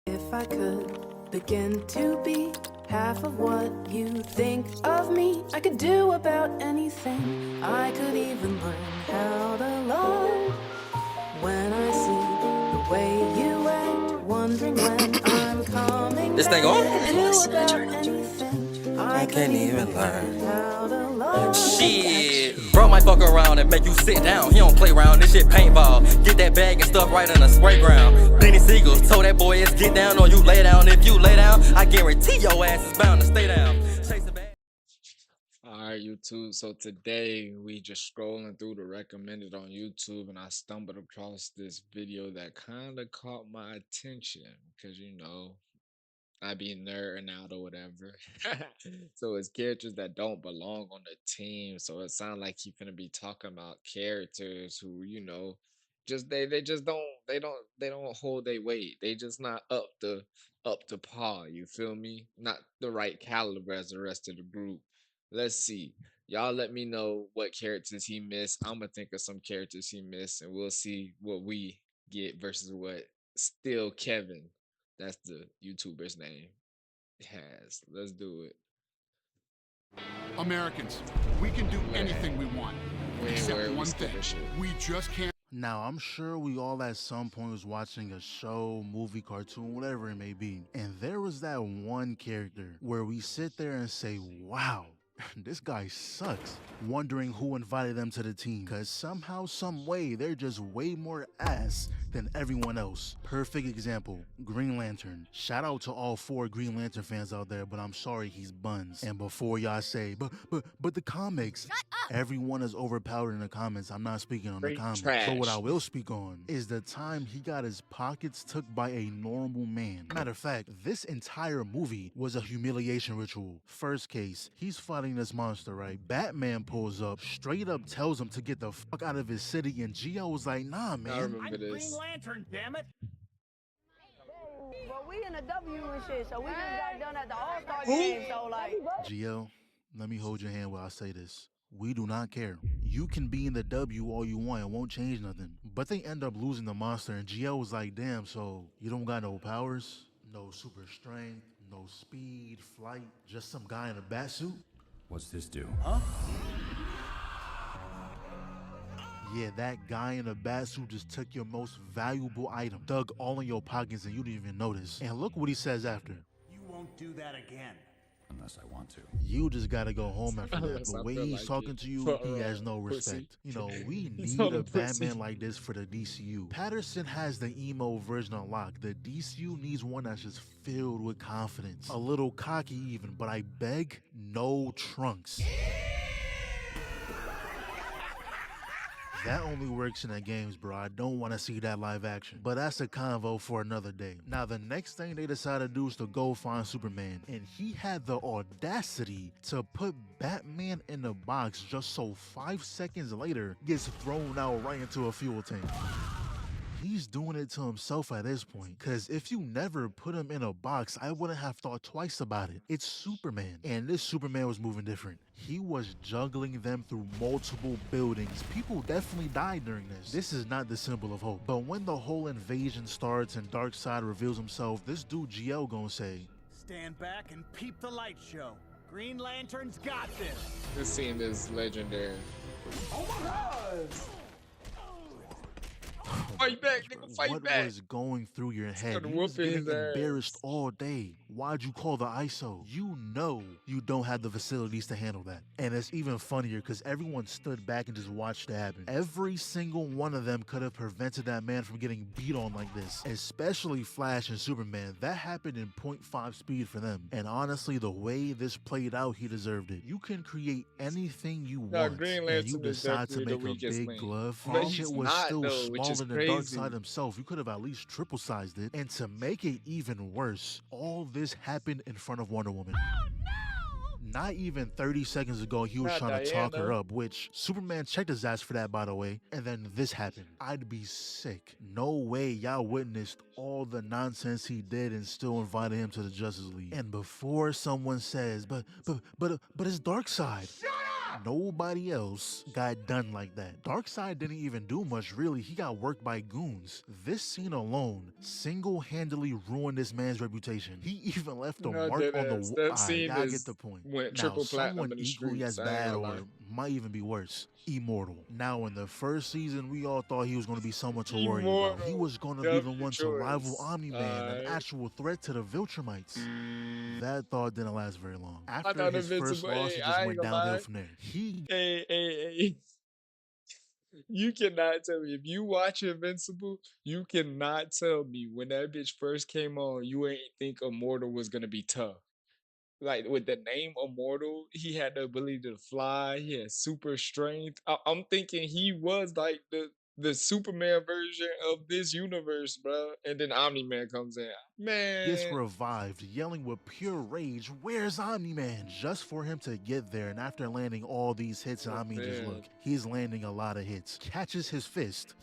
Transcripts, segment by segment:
If I could begin to be half of what you think of me, I could do about anything. I could even learn how to love. When I see the way you act, wondering when I'm coming This back, thing on? I could do about anything. I can't even learn. how to love. Shit, bro might fuck around and make you sit down. He don't play around, this shit paintball. Get that bag and stuff right in the spray ground. Benny Siegel told that boy it's get down or you lay down. If you lay down, I guarantee your ass is bound to stay down. Chase a bag. Alright, YouTube. So today we just scrolling through the recommended on YouTube and I stumbled across this video that kind of caught my attention because I be nerding out or whatever. So it's characters that don't belong on the team. So it sounds like he finna be talking about characters who, just they just don't hold their weight. They just not up to par. You feel me? Not the right caliber as the rest of the group. Let's see. Y'all let me know what characters he missed. I'm gonna think of some characters he missed, and we'll see what we get versus what Still Kevin, that's the YouTuber's name, has. Let's do it. Americans, we can do anything we want. We ain't Except worried, we one thing, stupid shit. we just can't. Now, I'm sure we all at some point was watching a show, movie, cartoon, whatever it may be, and there was that one character where we sit there and say, wow, this guy sucks, wondering who invited them to the team, because somehow, some way, they're just way more ass than everyone else. Perfect example, Green Lantern. Shout out to all 4 Green Lantern fans out there, but I'm sorry he's buns. And before y'all say, but the comics, everyone is overpowered in the comments. I'm not speaking on the Straight comments. trash. But what I will speak on is the time he got his pockets took by a normal man. Matter of fact, this entire movie was a humiliation ritual. First case, he's fighting this monster, right? Batman pulls up, straight up tells him to get the fuck out of his city, and Gio was like, nah, I man. remember this. Lantern, damn it! Well, we in the W and shit, so we just got done at the All-Star game, so like... Gio, let me hold your hand while I say this. We do not care. You can be in the W all you want, it won't change nothing. But they end up losing the monster, and Gio was like, damn, so you don't got no powers? No super strength, no speed, flight, just some guy in a bat suit? What's this do? Yeah, that guy in a bat suit just took your most valuable item, dug all in your pockets, and you didn't even notice. And look what he says after. You won't do that again. Unless I want to. You just gotta go home after that. Unless I The way feel he's like talking it. to you, Fuck he has around, no pussy. respect. You know, we He's need not a a pussy. Batman like this for the DCU. Patterson has the emo version unlocked. The DCU needs one that's just filled with confidence. A little cocky even, but I beg, no trunks. That only works in the games, bro. I don't want to see that live action. But that's a convo for another day. Now, the next thing they decided to do is to go find Superman. And he had the audacity to put Batman in the box just so 5 seconds later gets thrown out right into a fuel tank. He's doing it to himself at this point, because if you never put him in a box, I wouldn't have thought twice about it. It's Superman, and this Superman was moving different. He was juggling them through multiple buildings. People definitely died during this. This is not the symbol of hope. But when the whole invasion starts and Darkseid reveals himself, this dude GL gonna say, Stand back and peep the light show. Green Lantern's got this. This scene is legendary. Oh my God! Fight back, nigga, fight what back. was going through your head? gonna You was whoop his getting embarrassed ass. all day. Why'd you call the ISO? You know you don't have the facilities to handle that. And it's even funnier because everyone stood back and just watched it happen. Every single one of them could have prevented that man from getting beat on like this, especially Flash and Superman. That happened in 0.5 speed for them. And honestly, the way this played out, he deserved it. You can create anything you Nah, want, Green and you Lantern is decide to definitely the make a weakest big link. glove. But That he's shit was not, still though, which is smaller than crazy. Darkseid himself. You could have at least triple sized it. And to make it even worse, all this happened in front of Wonder Woman. Not even 30 seconds ago, he was Not trying to talk her Diana. up, which Superman checked his ass for that, by the way. And then this happened. I'd be sick. No way y'all witnessed all the nonsense he did and still invited him to the Justice League. And before someone says, but it's Darkseid. Shut up! Nobody else got done like that. Darkseid didn't even do much, really. He got worked by goons. This scene alone single-handedly ruined this man's reputation. He even left a No, mark dead on the ass. That Alright, scene I get the is point. went Now, triple platinum someone in the equally as streets. I ain't bad gonna or lie. might even be worse. Immortal. Now, in the first season, we all thought he was going to be someone to worry about. He Immortal. was going to be the W one to rival choice. Omni-Man, an Alright. actual threat to the Viltrumites. That thought didn't last very long. I After thought his first Invincible. loss, Hey, it just I ain't went gonna downhill lie. from there. He Hey. You cannot tell me if you watch Invincible, you cannot tell me when that bitch first came on, you ain't think Immortal was gonna be tough. Like with the name Immortal, he had the ability to fly. He had super strength. I'm thinking he was like the Superman version of this universe, bro. And then Omni Man comes in, gets man. revived, yelling with pure rage, "Where's Omni-Man?" Just for him to get there, and after landing all these hits, and I mean, just look, Man. he's landing a lot of hits. Catches his fist.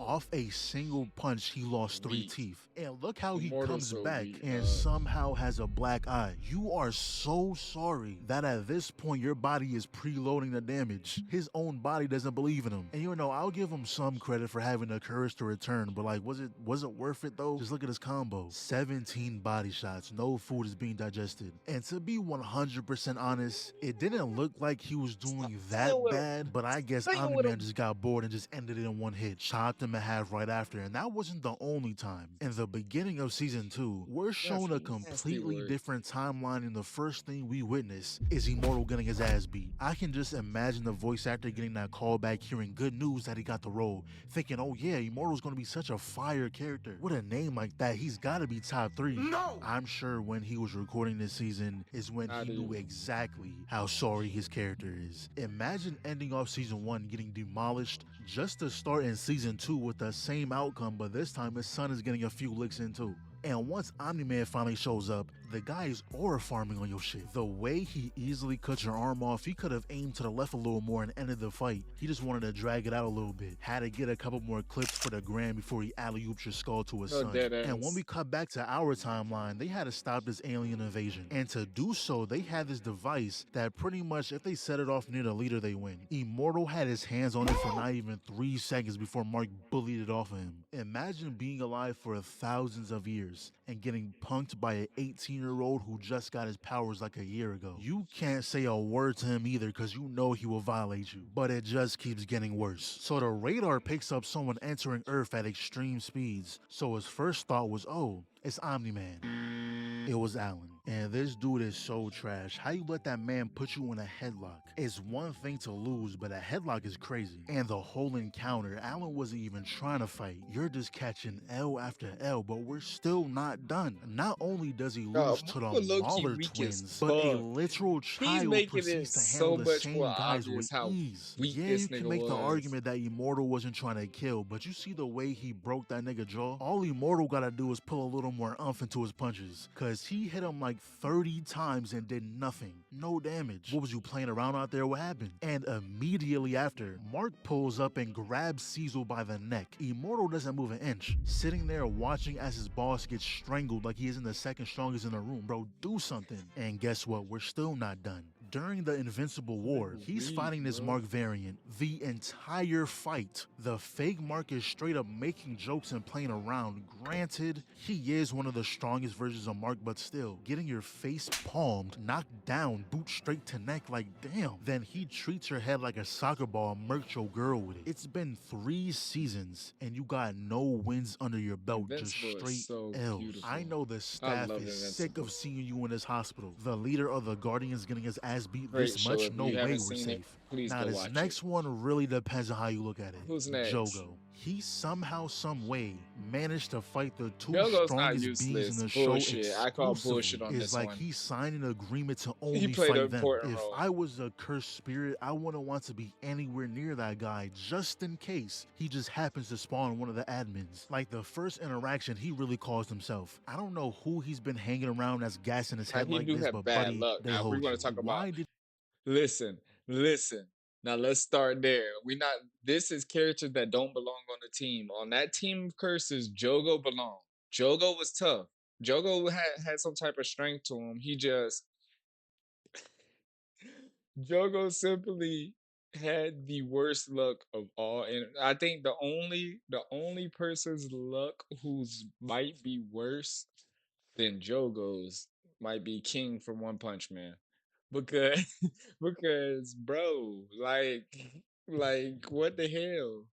Off a single punch, he lost 3 Weak. teeth. And look how he Immortal's comes so back weak, and dog. somehow has a black eye. You are so sorry that at this point your body is preloading the damage. His own body doesn't believe in him. And you know, I'll give him some credit for having the courage to return, but like, was it worth it though? Just look at his combo. 17 body shots, no food is being digested. And to be 100% honest, it didn't look like he was doing that playing with him. bad, but I guess Playing with Omni-Man him. just got bored and just ended it in one hit. Chopped him in half right after, and that wasn't the only time. In the beginning of season 2, we're shown a That's nasty completely work. different timeline, and the first thing we witness is Immortal getting his ass beat. I can just imagine the voice actor getting that call back, hearing good news that he got the role, thinking, oh yeah, Immortal's gonna be such a fire character. With a name like that, he's gotta be top 3. No! I'm sure when he was recording this season is when Not he knew even. exactly how sorry his character is. Imagine ending off season 1 getting demolished just to start in season 2 with the same outcome, but this time his son is getting a few licks in too. And once Omni-Man finally shows up, the guy is aura farming on your shit. The way he easily cuts your arm off, he could have aimed to the left a little more and ended the fight. He just wanted to drag it out a little bit. Had to get a couple more clips for the gram before he alley-oops your skull to his No son. dead And when ass. we cut back to our timeline, they had to stop this alien invasion. And to do so, they had this device that pretty much, if they set it off near the leader, they win. Immortal had his hands on it for not even 3 seconds before Mark bullied it off of him. Imagine being alive for thousands of years and getting punked by an 18-year-old who just got his powers like a year ago. You can't say a word to him either because you know he will violate you. But it just keeps getting worse. So the radar picks up someone entering Earth at extreme speeds. So his first thought was, oh, it's Omni-Man. It was Alan. And this dude is so trash. How you let that man put you in a headlock? It's one thing to lose, but a headlock is crazy. And the whole encounter, Alan wasn't even trying to fight. You're just catching L after L, but we're still not done. Not only does he lose to Marvel the low-key Mauler weak as twins, but a fuck. literal He's child making it proceeds to handle so the much more same guys with obvious how ease. weak Yeah, this you can nigga make the was. argument that Immortal wasn't trying to kill, but you see the way he broke that nigga jaw? All Immortal gotta do is put a little more umph into his punches, cause he hit him like 30 times and did nothing. No damage. What was you playing around out there? What happened? And immediately after, Mark pulls up and grabs Cecil by the neck. Immortal doesn't move an inch, sitting there watching as his boss gets strangled like he isn't the second strongest in the room. Bro, do something. And guess what? We're still not done. During the Invincible War, he's fighting this Mark variant the entire fight. The fake Mark is straight up making jokes and playing around. Granted, he is one of the strongest versions of Mark, but still, getting your face palmed, knocked down, boot straight to neck, like damn. Then he treats your head like a soccer ball and murks your girl with it. It's been 3 seasons and you got no wins under your belt, Invincible just is straight so L's. beautiful. I know the staff love is Invincible. sick of seeing you in this hospital. The leader of the Guardians getting his ass beat Great this show. much, If no you way haven't we're seen it, safe. please Now go this watch next it. one really depends on how you look at it. Who's next? Jogo. He somehow, some way managed to fight the 2 Jogo's not strongest beings useless. in the Bullshit. show I call exclusively. bullshit on It's this like one. he signed an agreement to He only played an fight them. important If role. I was a cursed spirit, I wouldn't want to be anywhere near that guy just in case he just happens to spawn one of the admins. Like the first interaction, he really caused himself. I don't know who he's been hanging around that's gassing his head He like do this, have but bad buddy, luck. they Now, if we're hold going you. to talk about, Why did listen. Now let's start there. We not. This is characters that don't belong on the team. On that team of curses, Jogo belonged. Jogo was tough. Jogo had some type of strength to him. He just Jogo simply had the worst luck of all, and I think the only person's luck who's might be worse than Jogo's might be King from One Punch Man, because because bro, like what the hell?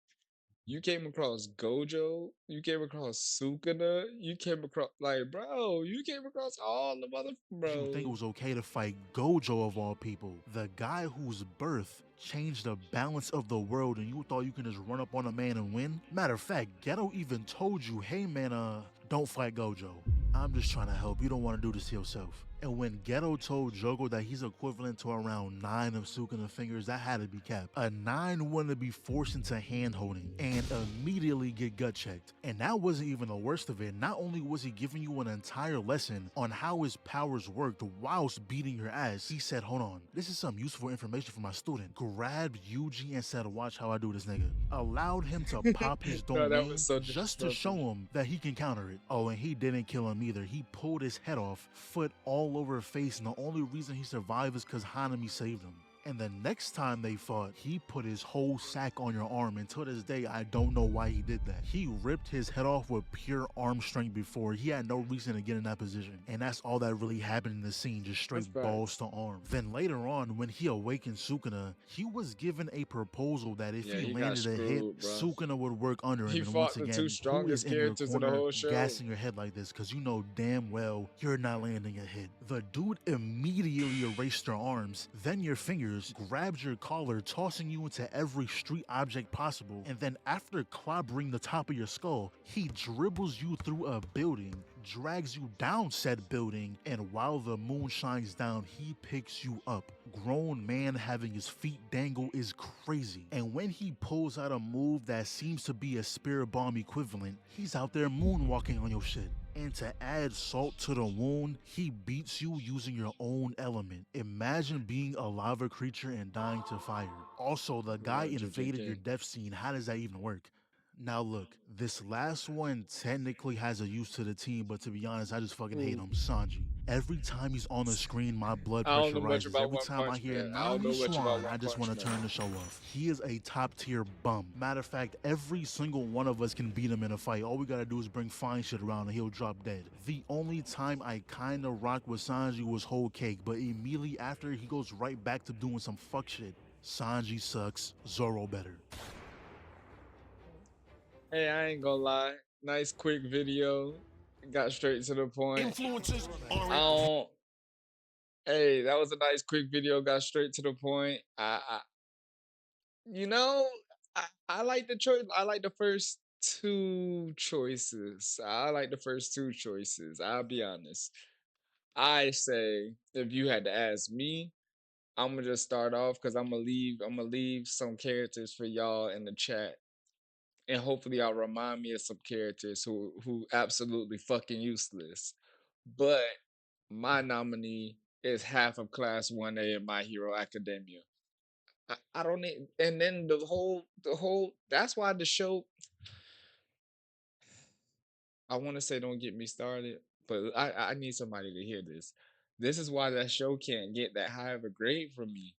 You came across Gojo, you came across Sukuna, you came across like bro, you came across all the mother You think it bro. was okay to fight Gojo of all people, the guy whose birth changed the balance of the world, and you thought you can just run up on a man and win? Matter of fact, Geto even told you, hey man, don't fight Gojo. I'm just trying to help. You don't want to do this to yourself. And when Geto told Jogo that he's equivalent to around 9 of Sukuna fingers, that had to be capped. A 9 wanted to be forced into hand holding and immediately get gut checked. And that wasn't even the worst of it. Not only was he giving you an entire lesson on how his powers worked whilst beating your ass, he said, hold on, this is some useful information for my student. Grabbed Yuji and said, watch how I do this nigga. Allowed him to pop his No, that domain was so just to show disrespectful. him that he can counter it. Oh, and he didn't kill him either. He pulled his head off, foot all over face, and the only reason he survived is because Hanami saved him. And the next time they fought, he put his whole sack on your arm. And to this day, I don't know why he did that. He ripped his head off with pure arm strength before. He had no reason to get in that position. And that's all that really happened in the scene, just straight That's balls facts. to arm. Then later on, when he awakened Sukuna, he was given a proposal that if Yeah, he he got landed a hit, screwed, bro. Sukuna would work under him. He And once fought the two again, who is strongest in your characters in the corner whole show. gassing your head like this? Because you know damn well you're not landing a hit. The dude immediately erased your arms, then your fingers, grabbed your collar, tossing you into every street object possible, and then after clobbering the top of your skull, he dribbles you through a building, drags you down said building, and while the moon shines down, he picks you up. Grown man having his feet dangle is crazy. And when he pulls out a move that seems to be a spirit bomb equivalent, he's out there moonwalking on your shit. And to add salt to the wound, he beats you using your own element. Imagine being a lava creature and dying to fire. Also, the guy Love invaded your JJK. death scene. How does that even work? Now look, this last one technically has a use to the team, but to be honest, I just fucking hate him, Sanji. Every time he's on the screen, my blood I don't pressure know much rises. about Every One time I Punch hear Man. I don't Nami know much about Swan, One I just Punch want to Man. turn the show off. He is a top tier bum. Matter of fact, every single one of us can beat him in a fight. All we gotta do is bring fine shit around and he'll drop dead. The only time I kinda rocked with Sanji was Whole Cake, but immediately after, he goes right back to doing some fuck shit. Sanji sucks, Zoro better. Hey, I ain't gonna lie. Nice quick video. Got straight to the point. Influences I are don't. Hey, that was a nice quick video. Got straight to the point. You know, I like the choice. I like the first two choices. I like the first two choices. I'll be honest. I say if you had to ask me, I'm gonna just start off because I'm gonna leave some characters for y'all in the chat, and hopefully I'll remind me of some characters who absolutely fucking useless. But my nominee is half of Class 1A in My Hero Academia. I don't need, and then the whole that's why the show, I want to say don't get me started, but I need somebody to hear this. This is why that show can't get that high of a grade from me.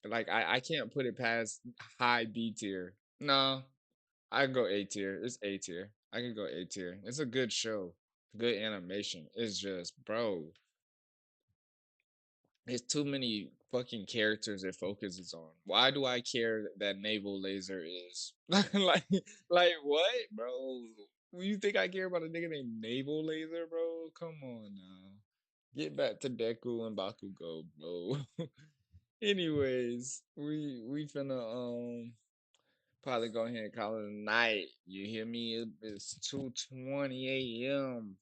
Like I can't put it past high B tier. No, I can go A tier. It's A tier. I can go A tier. It's a good show. Good animation. It's just, bro, it's too many fucking characters it focuses on. Why do I care that naval laser is like what, bro? You think I care about a nigga named Naval Laser, bro? Come on now. Get back to Deku and Bakugo, bro. Anyways, we finna probably go ahead and call it a night. You hear me? It's 2:20 a.m.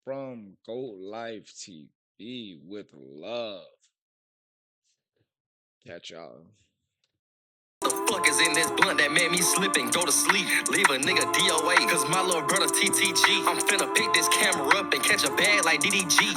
from Gold Life TV with love. Catch y'all. The fuck is in this blunt that made me slip and go to sleep? Leave a nigga DOA, cause my little brother TTG. I'm finna pick this camera up and catch a bag like DDG.